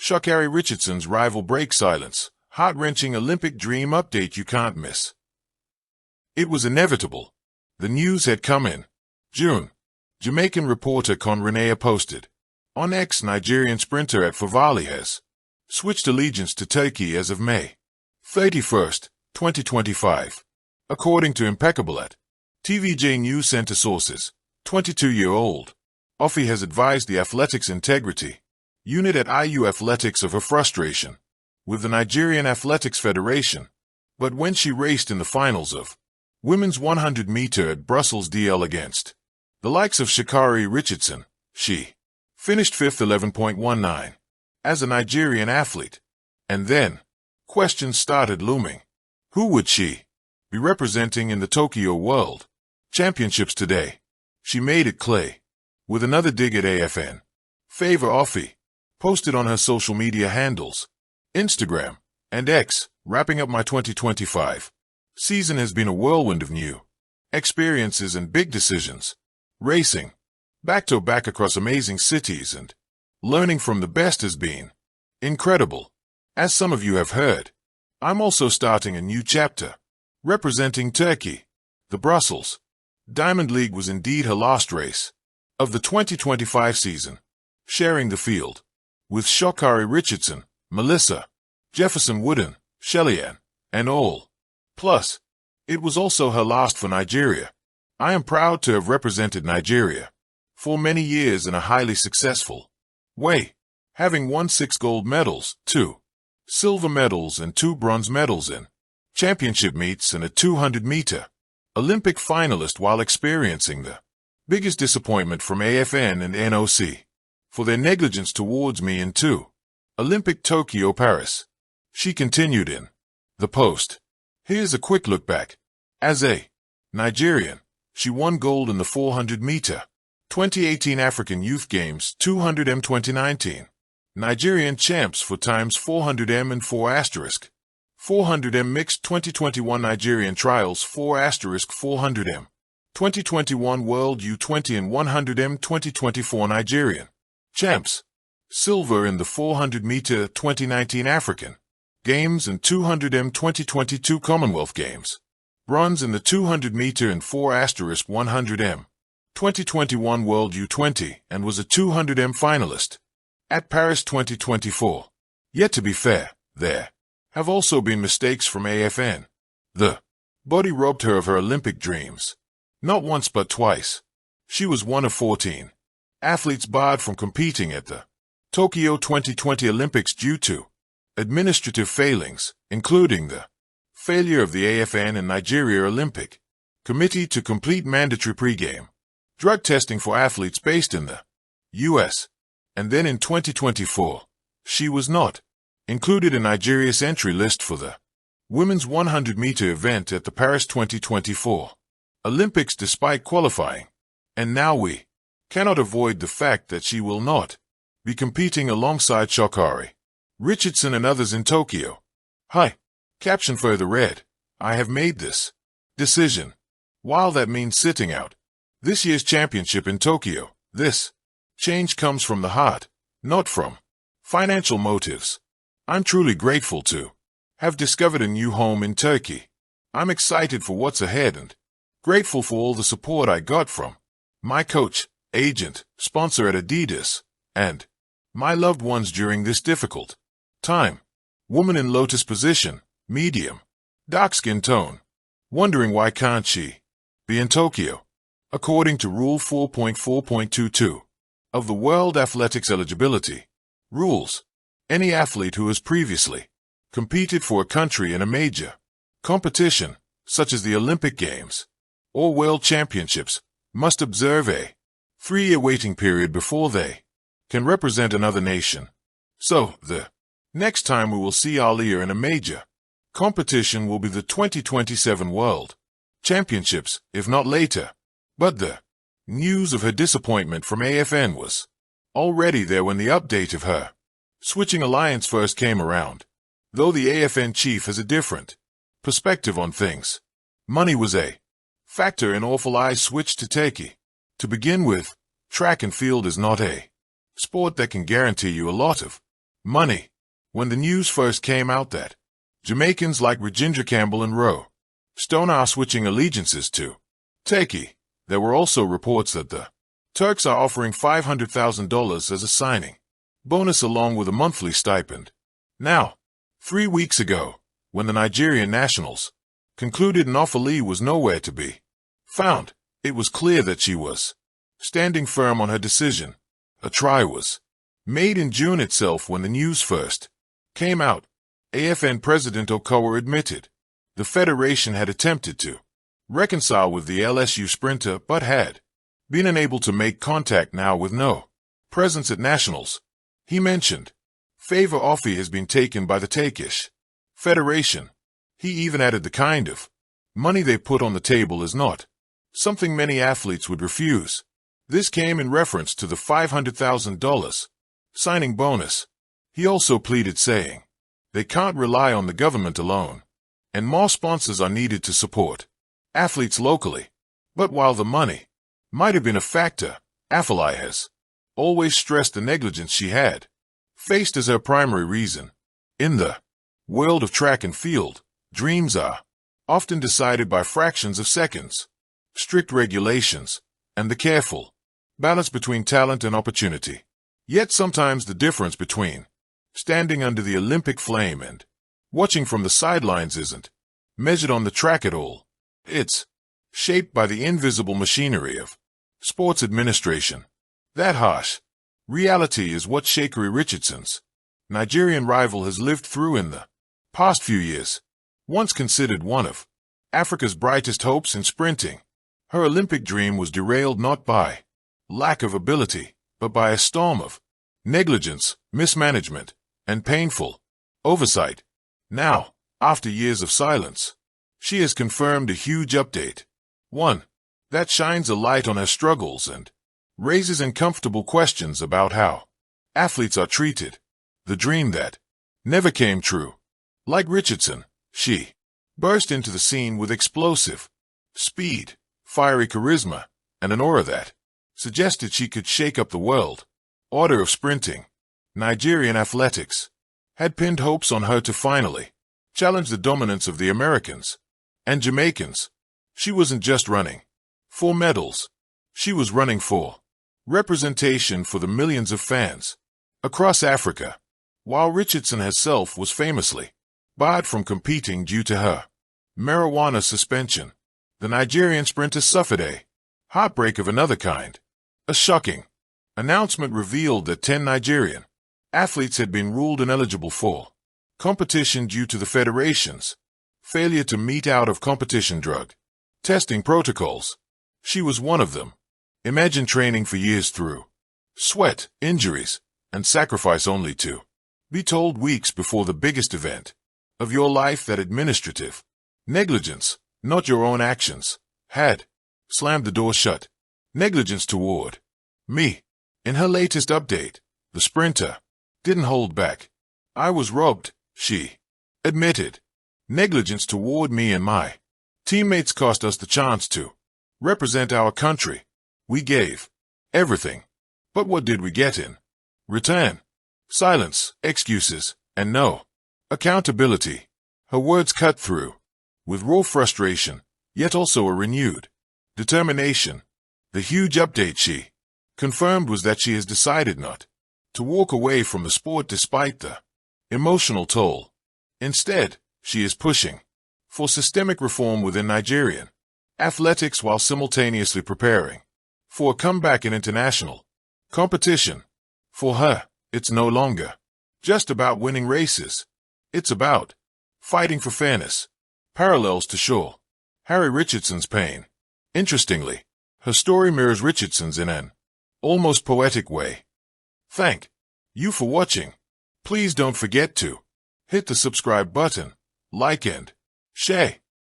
Sha'Carri Richardson's rival breaks silence. Heart-wrenching Olympic dream update you can't miss. It was inevitable. The news had come in June. Jamaican reporter Conrenea posted. On X, Nigerian sprinter at Favali has switched allegiance to Turkey as of May 31st, 2025. According to Impeccable at TVJ News Center sources, 22-year-old Offie has advised the Athletics Integrity Unit at IU Athletics of her frustration with the Nigerian Athletics Federation. But when she raced in the finals of women's 100 meter at Brussels DL against the likes of Sha'Carri Richardson, she finished 5th 11.19 as a Nigerian athlete. And then questions started looming. Who would she be representing in the Tokyo World Championships today? She made it clear with another dig at AFN. Favor Offie posted on her social media handles, Instagram and X, wrapping up my 2025 season has been a whirlwind of new experiences and big decisions. Racing back-to-back across amazing cities and learning from the best has been incredible. As some of you have heard, I'm also starting a new chapter, representing Turkey. The Brussels Diamond League was indeed her last race of the 2025 season, sharing the field with Sha'Carri Richardson, Melissa, Jefferson Wooden, Shellyanne, and all. Plus, it was also her last for Nigeria. I am proud to have represented Nigeria for many years in a highly successful way, having won 6 gold medals, 2 silver medals and 2 bronze medals in championship meets and a 200-meter Olympic finalist while experiencing the biggest disappointment from AFN and NOC for their negligence towards me in 2 Olympic Tokyo Paris. She continued in the post. Here's a quick look back. As a Nigerian, she won gold in the 400-meter 2018 African Youth Games 200m 2019. Nigerian champs for times 400m and 4*400m mixed 2021 Nigerian trials 4*400m. 2021 World U20 and 100m 2024 Nigerian champs. Silver in the 400-meter 2019 African Games and 200m 2022 Commonwealth Games. Bronze in the 200-meter and 4*100m 2021 World U20 and was a 200m finalist at Paris 2024. Yet to be fair, there have also been mistakes from AFN. The body robbed her of her Olympic dreams. Not once but twice. She was one of 14 athletes barred from competing at the Tokyo 2020 Olympics due to administrative failings, including the failure of the AFN and Nigeria Olympic Committee to complete mandatory pre-game drug testing for athletes based in the U.S. And then in 2024, she was not included in Nigeria's entry list for the women's 100-meter event at the Paris 2024 Olympics despite qualifying. And now we cannot avoid the fact that she will not be competing alongside Sha'Carri Richardson and others in Tokyo. Hi. Caption further read, I have made this decision. While that means sitting out this year's championship in Tokyo, this change comes from the heart, not from financial motives. I'm truly grateful to have discovered a new home in Turkey. I'm excited for what's ahead and grateful for all the support I got from my coach, agent, sponsor at Adidas, and my loved ones during this difficult time. Woman in lotus position, medium, dark skin tone, wondering why can't she be in Tokyo? According to Rule 4.4.22 of the World Athletics Eligibility Rules, any athlete who has previously competed for a country in a major competition, such as the Olympic Games or World Championships, must observe a 3-year waiting period before they can represent another nation. So, the next time we will see Aliyah in a major competition will be the 2027 World Championships, if not later. But the news of her disappointment from AFN was already there when the update of her switching alliance first came around. Though the AFN chief has a different perspective on things, money was a factor in Awful Eye's switch to Turkey. To begin with, track and field is not a sport that can guarantee you a lot of Money. When the news first came out that Jamaicans like Ginger Campbell and Roe Stone are switching allegiances to Turkey, there were also reports that the Turks are offering $500,000 as a signing bonus along with a monthly stipend. Now, 3 weeks ago, when the Nigerian nationals concluded an offer was nowhere to be found, it was clear that she was standing firm on her decision. A try was made in June itself when the news first came out. AFN President Okowa admitted the federation had attempted to reconcile with the LSU sprinter but had been unable to make contact now with no presence at nationals. He mentioned favor offer has been taken by the Turkish Federation. He even added the kind of money they put on the table is not something many athletes would refuse. This came in reference to the $500,000 signing bonus. He also pleaded saying they can't rely on the government alone, and more sponsors are needed to support athletes locally. But while the money might have been a factor, Afellay has always stressed the negligence she had faced as her primary reason. In the world of track and field, dreams are often decided by fractions of seconds. Strict regulations, and the careful balance between talent and opportunity. Yet sometimes the difference between standing under the Olympic flame and watching from the sidelines isn't measured on the track at all. It's shaped by the invisible machinery of sports administration. That harsh reality is what Sha'Carri Richardson's Nigerian rival has lived through in the past few years. Once considered one of Africa's brightest hopes in sprinting, her Olympic dream was derailed not by lack of ability, but by a storm of negligence, mismanagement, and painful oversight. Now, after years of silence, she has confirmed a huge update. One that shines a light on her struggles and raises uncomfortable questions about how athletes are treated. The dream that never came true. Like Richardson, she burst into the scene with explosive speed, fiery charisma, and an aura that suggested she could shake up the world order of sprinting. Nigerian athletics had pinned hopes on her to finally challenge the dominance of the Americans and Jamaicans. She wasn't just running for medals. She was running for representation for the millions of fans across Africa. While Richardson herself was famously barred from competing due to her marijuana suspension, the Nigerian sprinter suffered a heartbreak of another kind. A shocking announcement revealed that 10 Nigerian athletes had been ruled ineligible for competition due to the federation's failure to meet out-of-competition drug testing protocols. She was one of them. Imagine training for years through sweat, injuries, and sacrifice only to be told weeks before the biggest event of your life that administrative negligence, not your own actions, had slammed the door shut. Negligence toward me. In her latest update, the sprinter didn't hold back. I was robbed, she admitted. Negligence toward me and my teammates cost us the chance to represent our country. We gave everything. But what did we get in return? Silence, excuses, and no accountability. Her words cut through with raw frustration, yet also a renewed determination. The huge update she confirmed was that she has decided not to walk away from the sport despite the emotional toll. Instead, she is pushing for systemic reform within Nigerian athletics while simultaneously preparing for a comeback in international competition. For her, it's no longer just about winning races. It's about fighting for fairness. Parallels to Sha'Carri Richardson's pain. Interestingly, her story mirrors Richardson's in an almost poetic way. Thank you for watching. Please don't forget to hit the subscribe button, like and share.